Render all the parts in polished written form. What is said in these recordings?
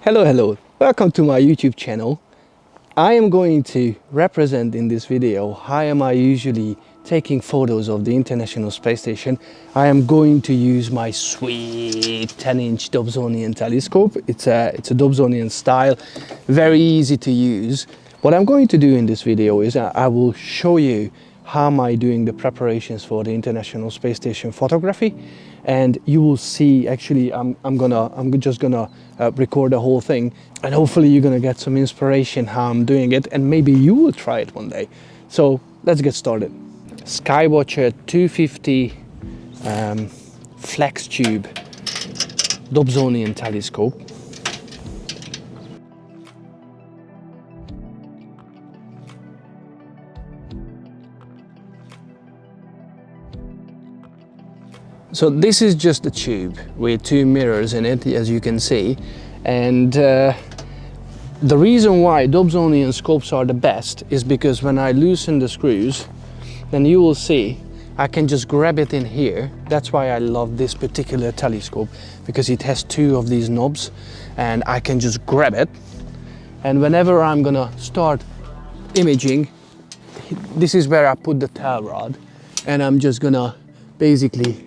Hello, welcome to my YouTube channel. I am going to represent in this video how am I usually taking photos of the International Space Station. I am going to use my sweet 10-inch Dobsonian telescope. It's a Dobsonian style, very easy to use. What I'm going to do in this video is I will show you how am I doing the preparations for the International Space Station photography, and you will see. Actually, I'm just gonna record the whole thing, and hopefully you're gonna get some inspiration how I'm doing it, and maybe you will try it one day. So let's get started. Skywatcher 250 flex tube Dobsonian telescope. So this is just a tube with two mirrors in it, as you can see, and the reason why Dobsonian scopes are the best is because when I loosen the screws, then you will see I can just grab it in here. That's why I love this particular telescope, because it has two of these knobs and I can just grab it, and whenever I'm gonna start imaging, this is where I put the tail rod, and I'm just gonna basically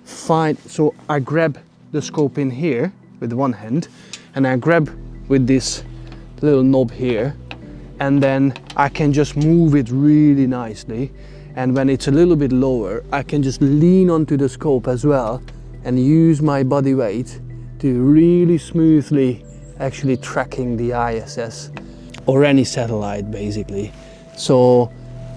so I grab the scope in here with one hand, and I grab with this little knob here, and then I can just move it really nicely, and when it's a little bit lower I can just lean onto the scope as well and use my body weight to really smoothly actually tracking the ISS or any satellite basically. So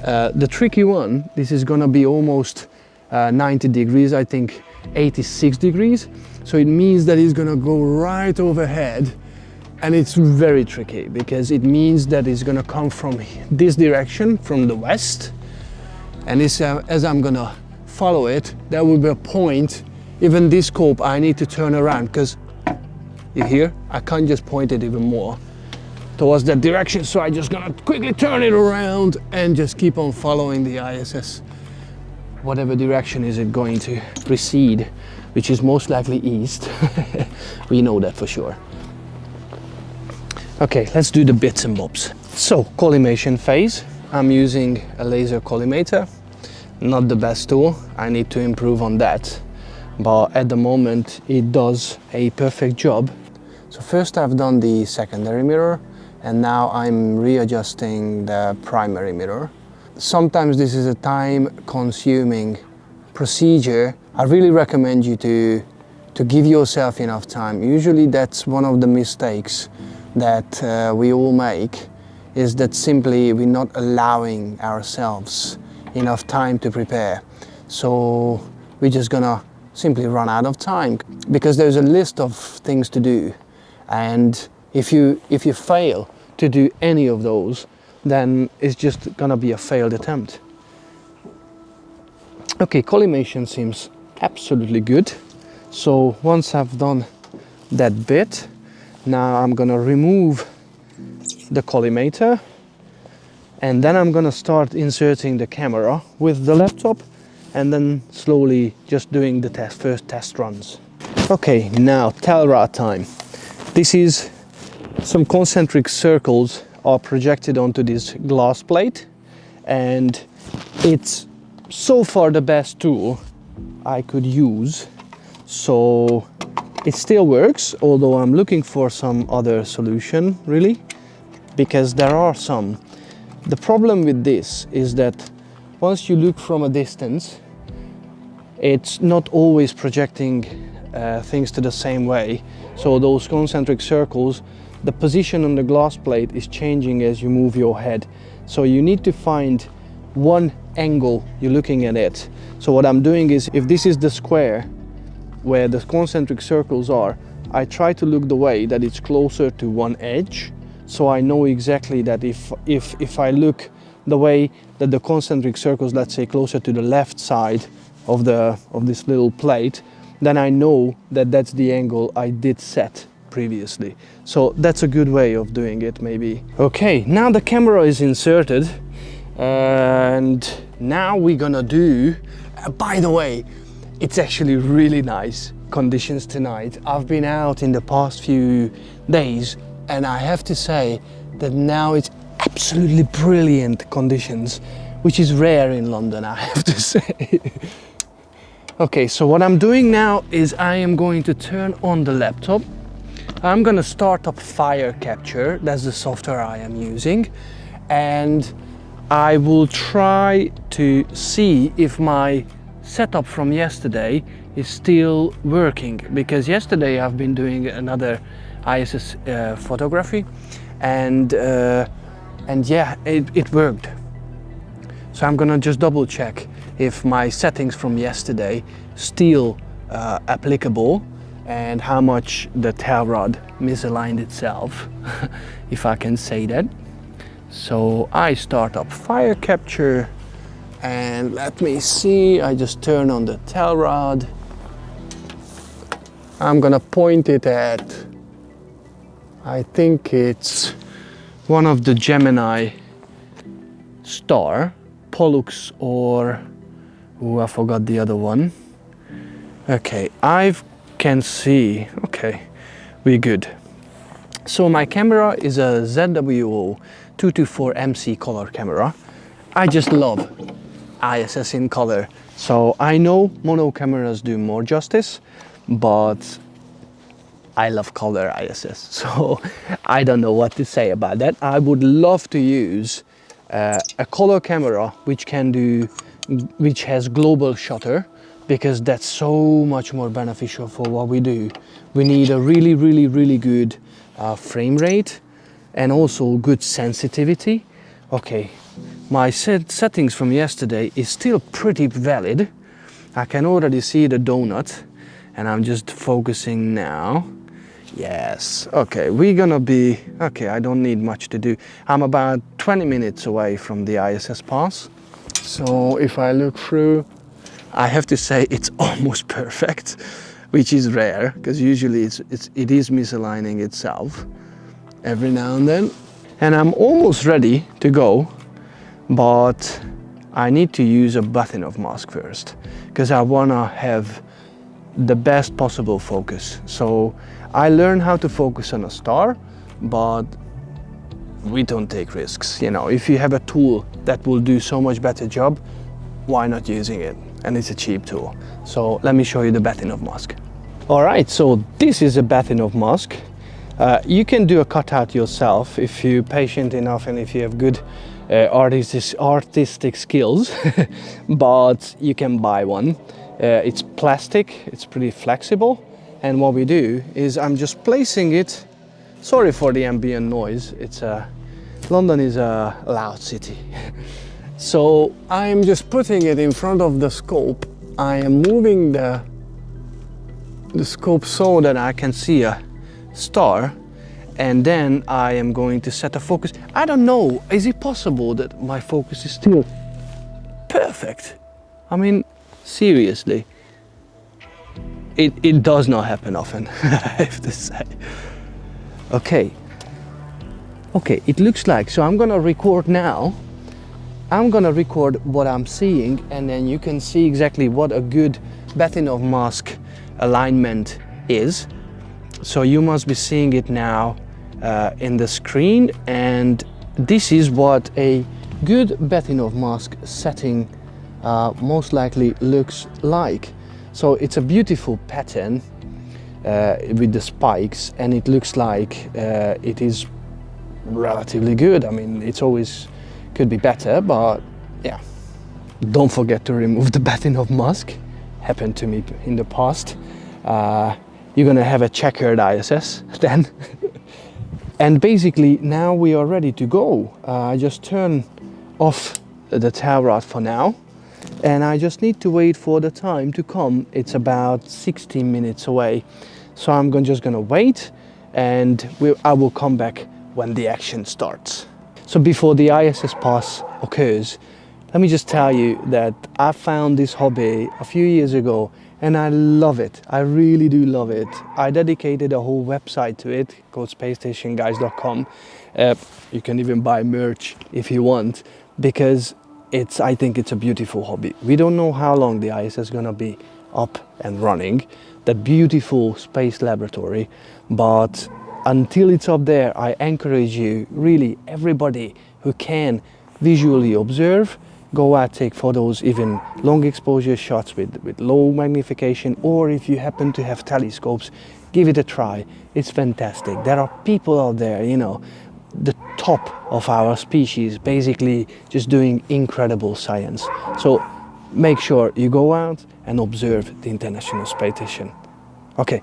the tricky one, this is gonna be almost 90 degrees, I think 86 degrees, so it means that it's gonna go right overhead, and it's very tricky because it means that it's gonna come from this direction, from the west, and as I'm gonna follow it, there will be a point. Even this scope I need to turn around, because you hear I can't just point it even more towards that direction, so I just gonna quickly turn it around and just keep on following the ISS. Whatever direction is it going to proceed, which is most likely east. We know that for sure. Okay, let's do the bits and bobs. So, collimation phase. I'm using a laser collimator. Not the best tool, I need to improve on that. But at the moment it does a perfect job. So first I've done the secondary mirror, and now I'm readjusting the primary mirror. Sometimes this is a time-consuming procedure. I really recommend you to give yourself enough time. Usually that's one of the mistakes that we all make, is that simply we're not allowing ourselves enough time to prepare. So we're just gonna simply run out of time, because there's a list of things to do, and if you fail to do any of those, then it's just gonna be a failed attempt. Okay, collimation seems absolutely good. So once I've done that bit, now I'm gonna remove the collimator, and then I'm gonna start inserting the camera with the laptop, and then slowly just doing the first test runs. Okay, now tail rod time. This is some concentric circles are projected onto this glass plate, and it's so far the best tool I could use. So it still works, although I'm looking for some other solution really, because there are some. The problem with this is that once you look from a distance, it's not always projecting things to the same way. So those concentric circles, the position on the glass plate is changing as you move your head. So you need to find one angle you're looking at it. So what I'm doing is, if this is the square where the concentric circles are, I try to look the way that it's closer to one edge. So I know exactly that if I look the way that the concentric circles, let's say closer to the left side of this little plate, then I know that that's the angle I did set previously. So that's a good way of doing it, maybe. Okay, now the camera is inserted, and now we're gonna do, by the way, it's actually really nice conditions tonight. I've been out in the past few days and I have to say that now it's absolutely brilliant conditions, which is rare in London, I have to say. Okay, so what I'm doing now is I am going to turn on the laptop. I'm gonna start up Fire Capture, that's the software I am using, and I will try to see if my setup from yesterday is still working, because yesterday I've been doing another ISS photography and yeah, it worked. So I'm gonna just double check if my settings from yesterday still applicable and how much the tail rod misaligned itself, if I can say that. So I start up Fire Capture and let me see, I just turn on the tail rod. I'm gonna point it at, I think it's one of the Gemini star, Pollux, or I forgot the other one. Okay, I can see, okay, we're good. So my camera is a ZWO 224MC color camera. I just love ISS in color. So I know mono cameras do more justice, but I love color ISS. So I don't know what to say about that. I would love to use a color camera which has global shutter, because that's so much more beneficial for what we do. We need a really good frame rate and also good sensitivity. Okay, my settings from yesterday is still pretty valid. I can already see the donut and I'm just focusing now. Yes, okay, we're gonna be, okay, I don't need much to do. I'm about 20 minutes away from the ISS pass. So if I look through, I have to say it's almost perfect, which is rare, because usually it is misaligning itself every now and then. And I'm almost ready to go, but I need to use a Bahtinov mask first, because I wanna have the best possible focus. So I learned how to focus on a star, but we don't take risks. You know, if you have a tool that will do so much better job, why not using it? And it's a cheap tool. So let me show you the Bahtinov mask. All right, so this is a Bahtinov mask. You can do a cutout yourself if you're patient enough and if you have good artistic skills, but you can buy one. It's plastic, it's pretty flexible, and what we do is I'm just placing it. Sorry for the ambient noise, London is a loud city. So I'm just putting it in front of the scope. I am moving the scope so that I can see a star, and then I am going to set a focus. I don't know, is it possible that my focus is still perfect? I mean, seriously, it does not happen often, I have to say. Okay, it looks like, so I'm gonna record now. I'm gonna record what I'm seeing, and then you can see exactly what a good Bahtinov mask alignment is. So you must be seeing it now in the screen, and this is what a good Bahtinov mask setting most likely looks like. So it's a beautiful pattern with the spikes, and it looks like it is relatively good. I mean, it's always could be better, but yeah. Don't forget to remove the Bahtinov mask. Happened to me in the past. You're gonna have a checkered ISS then. And basically now we are ready to go. I just turn off the tail rod for now, and I just need to wait for the time to come. It's about 16 minutes away. So I'm just gonna wait, and I will come back when the action starts. So before the ISS pass occurs, let me just tell you that I found this hobby a few years ago and I love it. I really do love it. I dedicated a whole website to it called spacestationguys.com. You can even buy merch if you want, because I think it's a beautiful hobby. We don't know how long the ISS is gonna be up and running, that beautiful space laboratory. But until it's up there, I encourage you, really everybody who can visually observe, go out, take photos, even long exposure shots with low magnification, or if you happen to have telescopes, give it a try. It's fantastic. There are people out there, you know, the top of our species, basically just doing incredible science. So make sure you go out and observe the International Space Station. Okay,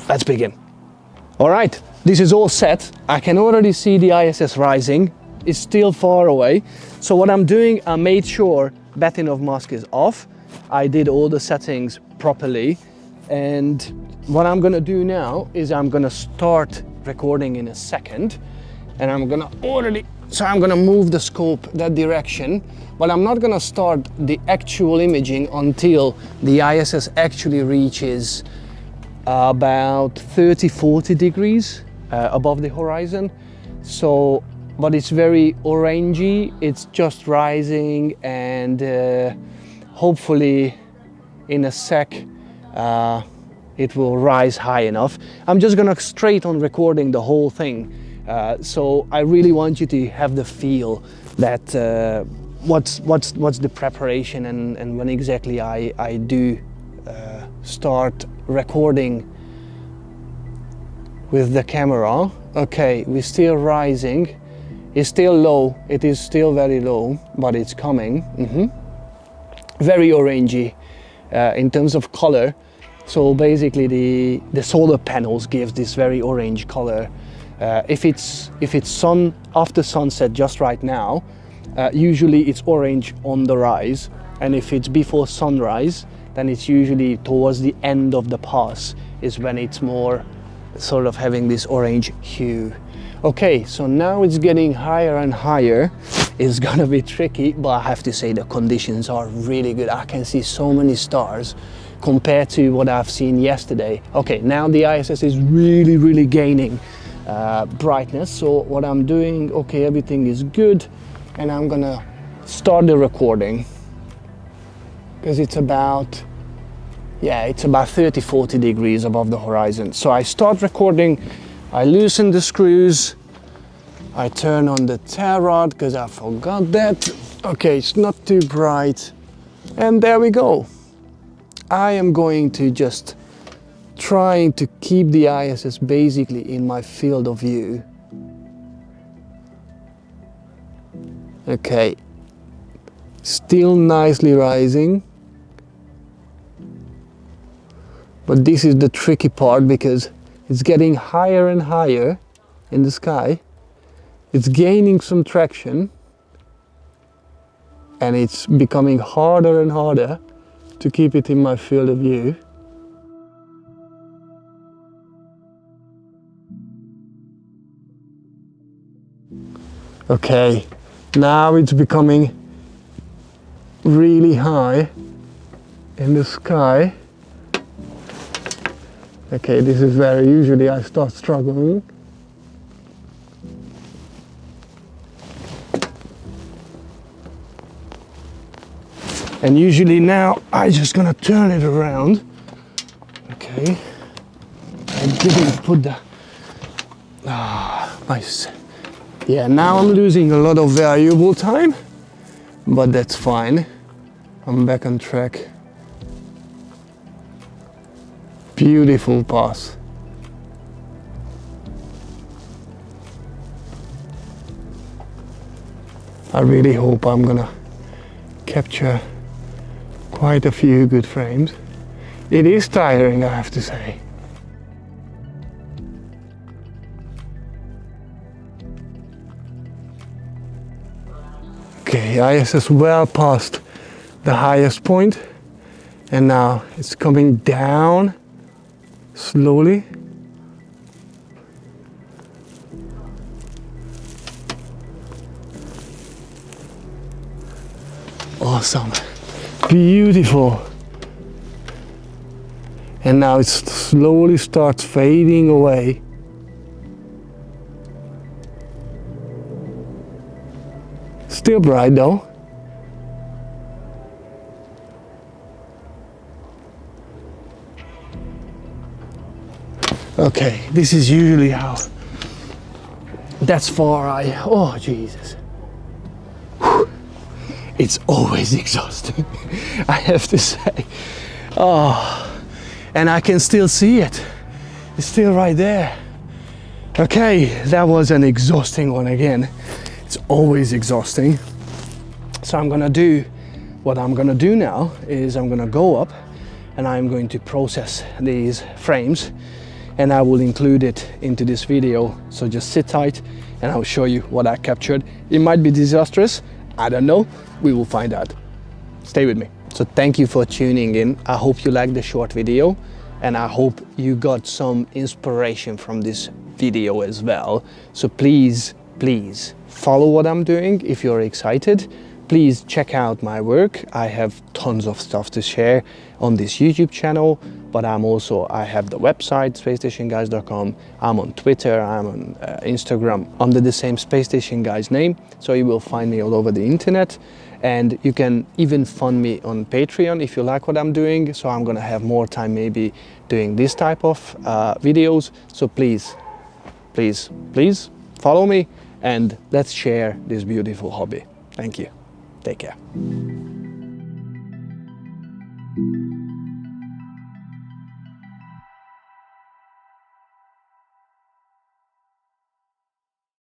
let's begin. All right, this is all set. I can already see the ISS rising. It's still far away. So what I'm doing, I made sure Batinov mask is off. I did all the settings properly. And what I'm gonna do now is I'm gonna start recording in a second. And I'm gonna move the scope that direction, but I'm not gonna start the actual imaging until the ISS actually reaches about 30-40 degrees above the horizon. So, but it's very orangey, it's just rising, and hopefully in a sec it will rise high enough. I'm just gonna straight on recording the whole thing. So I really want you to have the feel that what's the preparation and when exactly I do start recording with the camera. Okay, we're still rising. It's still low. It is still very low, but it's coming. Very orangey in terms of color. So basically the solar panels give this very orange color. If it's sun after sunset just right now, usually it's orange on the rise, and if it's before sunrise, then it's usually towards the end of the pass is when it's more sort of having this orange hue. Okay, so now it's getting higher and higher. It's gonna be tricky, but I have to say the conditions are really good. I can see so many stars compared to what I've seen yesterday. Okay, now the ISS is really gaining brightness. So what I'm doing, okay, everything is good, and I'm gonna start the recording because it's about 30-40 degrees above the horizon. So I start recording, I loosen the screws, I turn on the tail rod because I forgot that. Okay, it's not too bright, and there we go. I am going to just trying to keep the ISS basically in my field of view. Okay, still nicely rising, but this is the tricky part because it's getting higher and higher in the sky. It's gaining some traction, and it's becoming harder and harder to keep it in my field of view. Okay, now it's becoming really high in the sky. Okay, this is where usually I start struggling. And usually now I'm just gonna turn it around. Okay, I didn't put the nice. Yeah, now I'm losing a lot of valuable time, but that's fine. I'm back on track. Beautiful pass. I really hope I'm gonna capture quite a few good frames. It is tiring, I have to say. Okay, ISS well past the highest point, and now it's coming down slowly. Awesome, beautiful. And now it slowly starts fading away. Still bright though. Okay, this is usually how, that's far oh Jesus. It's always exhausting, I have to say. Oh, and I can still see it. It's still right there. Okay, that was an exhausting one again. It's always exhausting. So what I'm gonna do now is I'm gonna go up and I'm going to process these frames, and I will include it into this video. So just sit tight and I'll show you what I captured. It might be disastrous, I don't know, we will find out. Stay with me. So thank you for tuning in. I hope you liked the short video, and I hope you got some inspiration from this video as well. So please follow what I'm doing if you're excited. Please check out my work. I have tons of stuff to share on this YouTube channel, but I have the website, spacestationguys.com. I'm on Twitter, I'm on Instagram under the same Space Station Guys name. So you will find me all over the internet. And you can even fund me on Patreon if you like what I'm doing. So I'm gonna have more time maybe doing this type of videos. So please follow me and let's share this beautiful hobby. Thank you. Take care.